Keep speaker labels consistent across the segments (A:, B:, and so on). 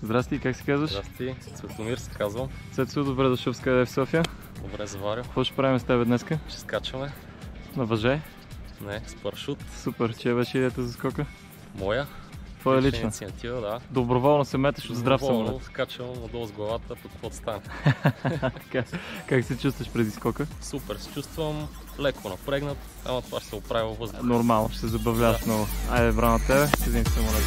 A: Здрасти, как се казваш?
B: Здрасти, Цветомир се казвам.
A: Цецо, добре дошъл в Skydive в София.
B: Добре заварил.
A: Какво ще правим с теб днеска?
B: Ще скачаме.
A: На въже?
B: Не, с парашут.
A: Супер, че беше идеята за скока?
B: Моя.
A: Твоя лична?
B: Инициатива, да.
A: Доброволно се метеш от здрав самолет.
B: Доброволно скачам надолу с главата, пък какво стане.
A: Как се чувстваш преди скока?
B: Супер, се чувствам леко напрегнат, ама това ще се оправи във въздух.
A: Нормално, ще се забавляваш много. Айде, браво на тебе, седим в самолет.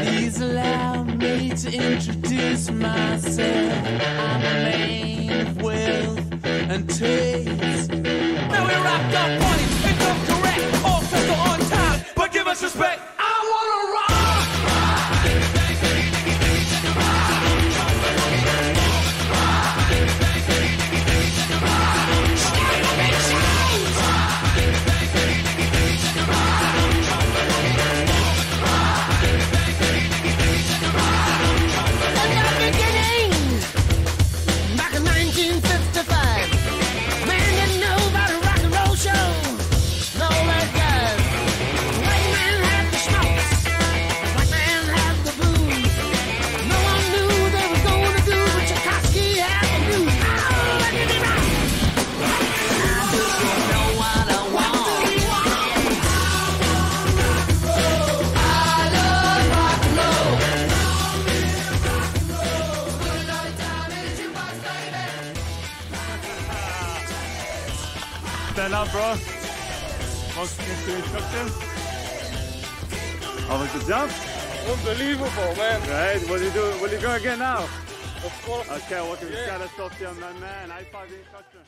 C: Please allow me to introduce myself. I'm a man of wealth and taste. Now we rocked up funny, it comes direct, all crystal on time, but give us respect. I wanna rock!
A: Stand up, bro. Welcome to instruction. How was the jump?
B: Unbelievable, man.
A: Right, what do you do? Will you go again now?
B: Of course.
A: Okay, welcome to Skydive Sophia, my man. High five the instructor.